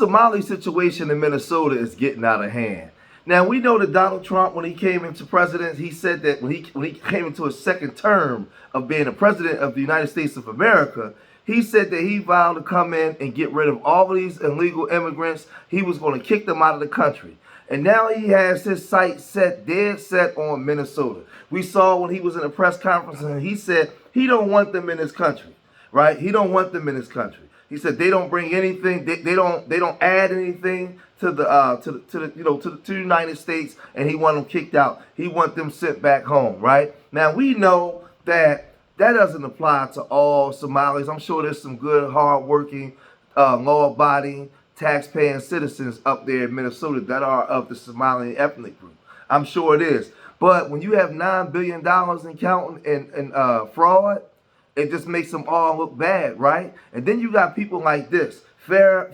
Somali situation in Minnesota is getting out of hand. Now, we know that Donald Trump, when he came into president, he said that when he came into his second term of being the president of the United States of America, he said that he vowed to come in and get rid of all of these illegal immigrants. He was going to kick them out of the country. And now he has his sights set, dead set on Minnesota. We saw when he was in a press conference and he said he don't want them in his country, right? He don't want them in his country. He said they don't bring anything. They don't add anything to the United States, and he want them kicked out. He want them sent back home, right? Now we know that doesn't apply to all Somalis. I'm sure there's some good, hardworking, law-abiding, tax-paying citizens up there in Minnesota that are of the Somali ethnic group. I'm sure it is. But when you have $9 billion in counting in fraud, it just makes them all look bad, right? And then you got people like this, Fair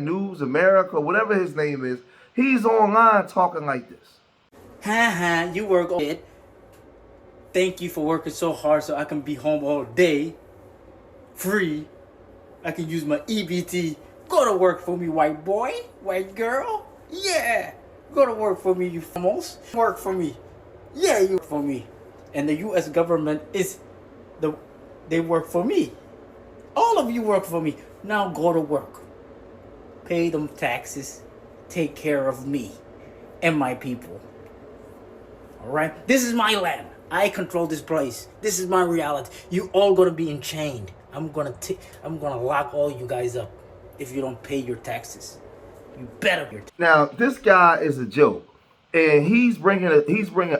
News America, whatever his name is. He's online talking like this. You work on it. Thank you for working so hard so I can be home all day, free. I can use my EBT. Go to work for me, white boy, white girl. Yeah, go to work for me, you almost work for me. Yeah, you work for me. And the U.S. government they work for me. All of you work for me. Now go to work. Pay them taxes. Take care of me and my people. All right? This is my land. I control this place. This is my reality. You all gonna be enchained. I'm gonna lock all you guys up if you don't pay your taxes. You better. Now this guy is a joke, and he's bringing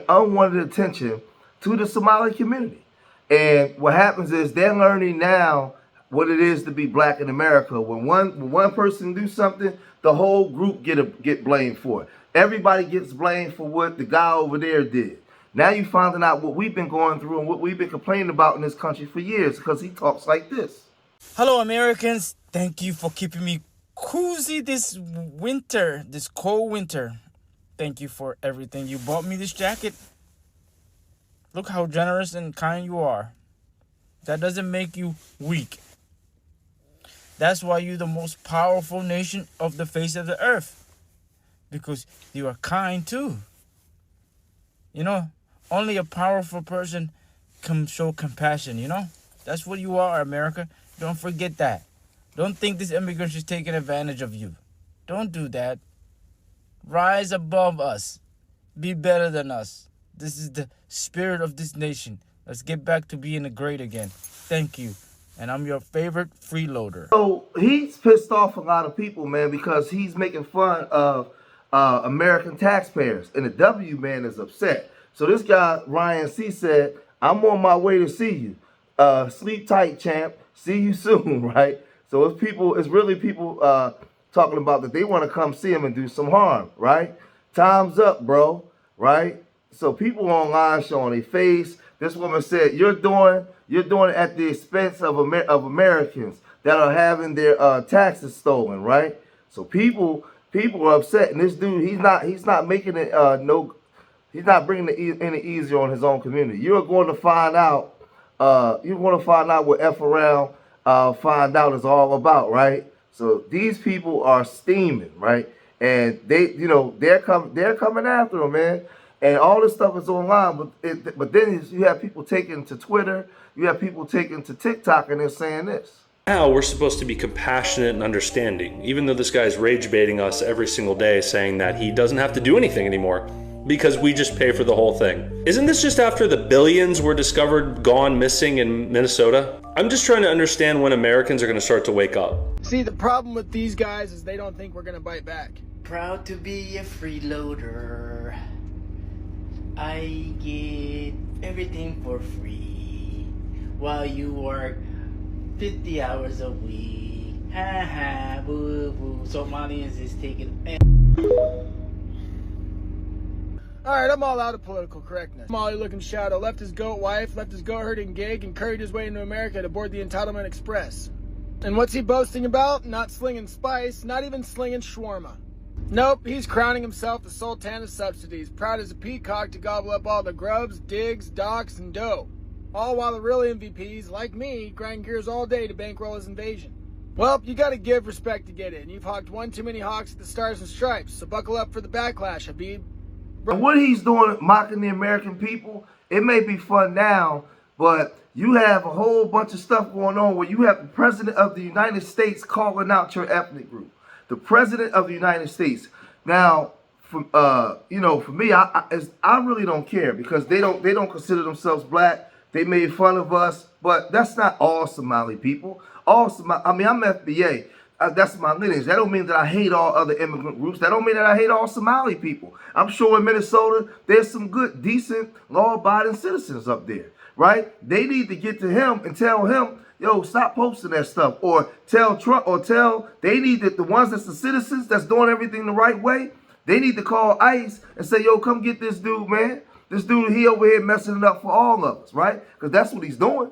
unwanted attention to the Somali community. And what happens is they're learning now what it is to be black in America. When one person do something, the whole group get blamed for it. Everybody gets blamed for what the guy over there did. Now you finding out what we've been going through and what we've been complaining about in this country for years because he talks like this. Hello, Americans. Thank you for keeping me cozy this winter, this cold winter. Thank you for everything. You bought me this jacket. Look how generous and kind you are. That doesn't make you weak. That's why you're the most powerful nation of the face of the earth. Because you are kind too. You know, only a powerful person can show compassion, you know? That's what you are, America. Don't forget that. Don't think this immigrant is taking advantage of you. Don't do that. Rise above us. Be better than us. This is the spirit of this nation. Let's get back to being great again. Thank you. And I'm your favorite freeloader. So he's pissed off a lot of people, man, because he's making fun of American taxpayers. And the W man is upset. So this guy, Ryan C., said, I'm on my way to see you. Sleep tight, champ. See you soon, right? So it's really people talking about that they want to come see him and do some harm, right? Time's up, bro, right? So people online showing their face. This woman said, you're doing it at the expense of Americans that are having their taxes stolen, right? So people are upset, and this dude, he's not making it he's not bringing it any easier on his own community. You're going to find out what F around find out is all about, right? So these people are steaming, right? And they're coming after him, man. And all this stuff is online, but then you have people taking to Twitter, you have people taking to TikTok, and they're saying this. Now we're supposed to be compassionate and understanding, even though this guy's rage baiting us every single day saying that he doesn't have to do anything anymore because we just pay for the whole thing. Isn't this just after the billions were discovered gone missing in Minnesota? I'm just trying to understand when Americans are going to start to wake up. See, the problem with these guys is they don't think we're going to bite back. Proud to be a freeloader. I get everything for free while you work 50 hours a week. Ha ha, boo boo. Somalians is taking. Alright, I'm all out of political correctness. Somali looking shadow left his goat wife, left his goat herding gig, and curried his way into America to board the Entitlement Express. And what's he boasting about? Not slinging spice, not even slinging shawarma. Nope, he's crowning himself the Sultan of subsidies, proud as a peacock to gobble up all the grubs, digs, docks, and dough. All while the real MVPs, like me, grind gears all day to bankroll his invasion. Well, you gotta give respect to get it, and you've hawked one too many hawks at the Stars and Stripes, so buckle up for the backlash, Habib. And what he's doing, mocking the American people, it may be fun now, but you have a whole bunch of stuff going on where you have the President of the United States calling out your ethnic group. The President of the United States. Now, for me, I really don't care because they don't consider themselves black. They made fun of us, but that's not all Somali people. I'm FBA. That's my lineage. That don't mean that I hate all other immigrant groups. That don't mean that I hate all Somali people. I'm sure in Minnesota, there's some good, decent, law-abiding citizens up there, right? They need to get to him and tell him, yo, stop posting that stuff. Or tell Trump, they need the ones that's the citizens that's doing everything the right way, they need to call ICE and say, yo, come get this dude, man. This dude, he over here messing it up for all of us, right? Because that's what he's doing.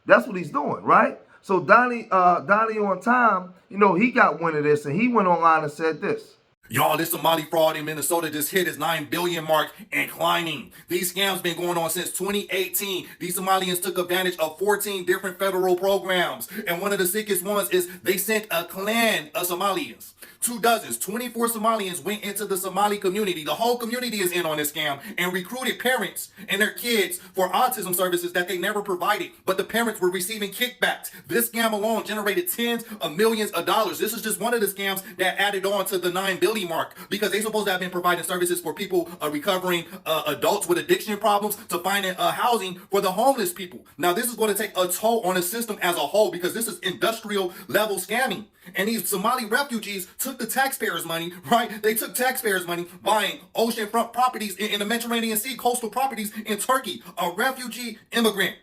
That's what he's doing, right? So Donnie on time, he got wind of this and he went online and said this. Y'all, this Somali fraud in Minnesota just hit its 9 billion mark and climbing. These scams been going on since 2018. These Somalians took advantage of 14 different federal programs. And one of the sickest ones is they sent a clan of Somalians. 24 Somalians went into the Somali community. The whole community is in on this scam and recruited parents and their kids for autism services that they never provided. But the parents were receiving kickbacks. This scam alone generated tens of millions of dollars. This is just one of the scams that added on to the 9 billion mark because they supposed to have been providing services for people recovering adults with addiction problems to finding housing for the homeless people. Now, this is going to take a toll on the system as a whole because this is industrial level scamming. And these Somali refugees took the taxpayers' money, right? They took taxpayers' money buying oceanfront properties in the Mediterranean Sea, coastal properties in Turkey. A refugee immigrant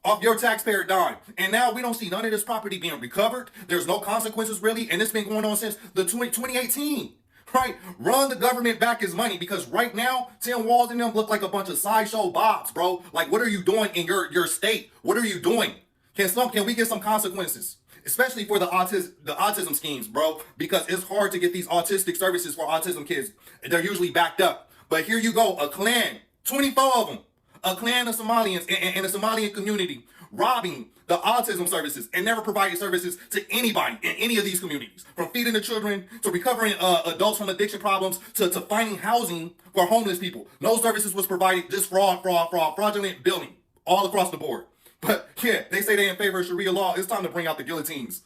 off your taxpayer dime. And now we don't see none of this property being recovered. There's no consequences really. And it's been going on since the 2018. Right? Run the government back his money because right now, Tim Walz and them look like a bunch of sideshow bobs, bro. Like, what are you doing in your state? What are you doing? Can we get some consequences? Especially for the autism schemes, bro, because it's hard to get these autistic services for autism kids. They're usually backed up. But here you go, a clan, 24 of them, a clan of Somalians in the Somalian community robbing the autism services and never providing services to anybody in any of these communities, from feeding the children to recovering adults from addiction problems to finding housing for homeless people. No services was provided, just fraudulent billing all across the board. But yeah, they say they in favor of Sharia law. It's time to bring out the guillotines.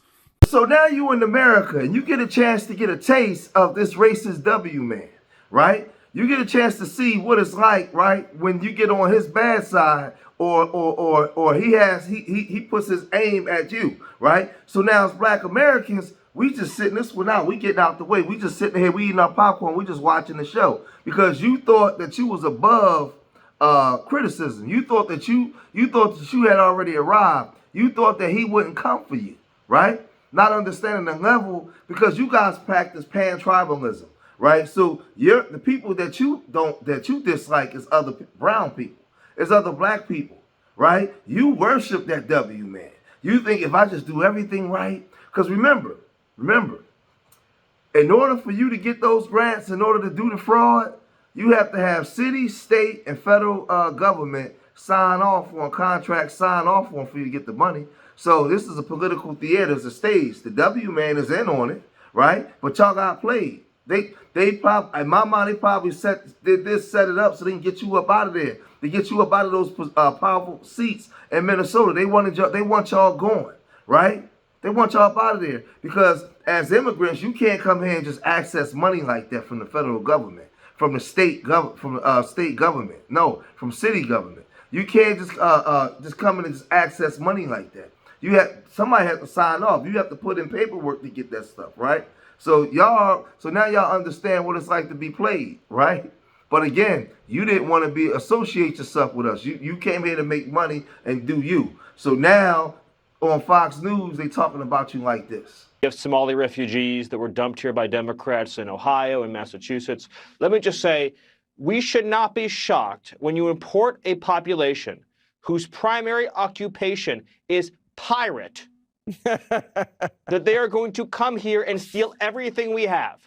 So now you in America and you get a chance to get a taste of this racist W man, right? You get a chance to see what it's like, right, when you get on his bad side or he puts his aim at you, right? So now as black Americans, we just sitting this one out. We getting out the way. We just sitting here, we eating our popcorn. We just watching the show because you thought that you was above criticism. You thought that you had already arrived. You thought that he wouldn't come for you, right? Not understanding the level because you guys practice pan-tribalism, right? So the people that you dislike is other brown people, is other black people, right? You worship that W man. You think if I just do everything right, because remember, in order for you to get those grants, in order to do the fraud, you have to have city, state, and federal government sign off on contracts, sign off on for you to get the money. So this is a political theater, it's a stage. The W man is in on it, right? But y'all got played. They probably, in my mind, they probably set it up so they can get you up out of there. They get you up out of those powerful seats in Minnesota. They want y'all going, right? They want y'all up out of there because as immigrants, you can't come here and just access money like that from the federal government. From the state government, no, from city government. You can't just come in and just access money like that. Somebody has to sign off. You have to put in paperwork to get that stuff, right? So now y'all understand what it's like to be played, right? But again, you didn't want to associate yourself with us. You came here to make money and do you. So now on Fox News, they talking about you like this. We have Somali refugees that were dumped here by Democrats in Ohio and Massachusetts. Let me just say, we should not be shocked when you import a population whose primary occupation is pirate, that they are going to come here and steal everything we have.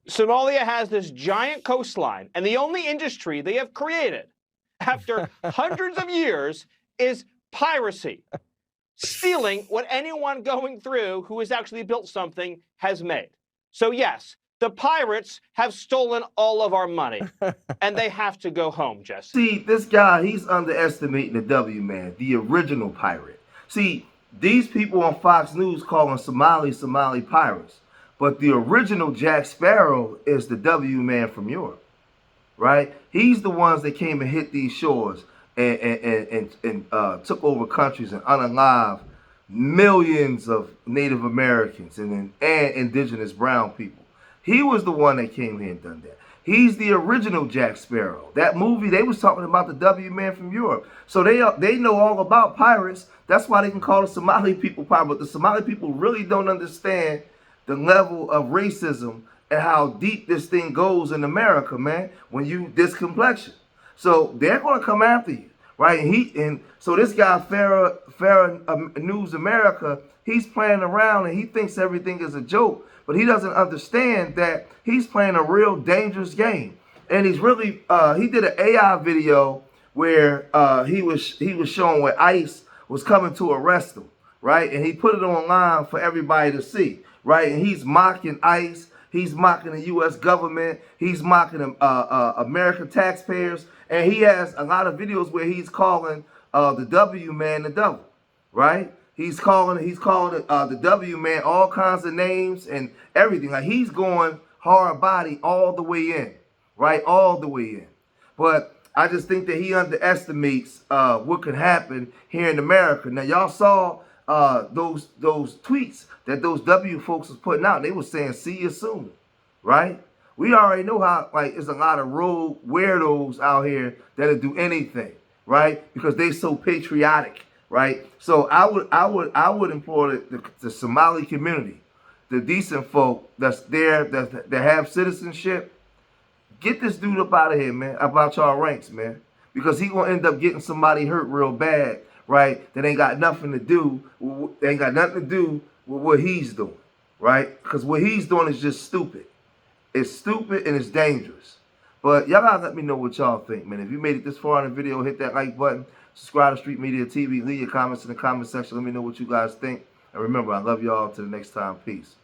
Somalia has this giant coastline, and the only industry they have created after hundreds of years is piracy. stealing what anyone going through who has actually built something has made. So yes, the pirates have stolen all of our money, and they have to go home, Jesse. See, this guy, he's underestimating the W man, the original pirate. See, these people on Fox News calling Somali pirates, but the original Jack Sparrow is the W man from Europe, right? He's the ones that came and hit these shores and took over countries and unalived millions of Native Americans and indigenous brown people. He was the one that came here and done that. He's the original Jack Sparrow. That movie, they was talking about the W man from Europe. So they know all about pirates. That's why they can call the Somali people pirate. But the Somali people really don't understand the level of racism and how deep this thing goes in America, man, when you this complexion. So they're going to come after you, right? And so this guy, Farrah News America, he's playing around and he thinks everything is a joke. But he doesn't understand that he's playing a real dangerous game. And he's really, he did an AI video where he was showing where ICE was coming to arrest him, right? And he put it online for everybody to see, right? And he's mocking ICE. He's mocking the U.S. government. He's mocking American taxpayers. And he has a lot of videos where he's calling the W man the devil, right? He's calling the W man all kinds of names and everything. Like he's going hard body all the way in, right? All the way in. But I just think that he underestimates what could happen here in America. Now y'all saw those tweets that those W folks was putting out. They were saying, "See you soon," right? We already know how there's a lot of rogue weirdos out here that'll do anything, right? Because they so patriotic. Right, so I would implore the Somali community, the decent folk that's there that have citizenship, get this dude up out of here, man, about y'all ranks, man, because he gonna end up getting somebody hurt real bad, right? That ain't got nothing to do with what he's doing, right? Because what he's doing is just stupid. It's stupid and it's dangerous. But y'all gotta let me know what y'all think, man. If you made it this far in the video, hit that like button. Subscribe to Street Media TV. Leave your comments in the comment section. Let me know what you guys think. And remember, I love y'all. Till the next time. Peace.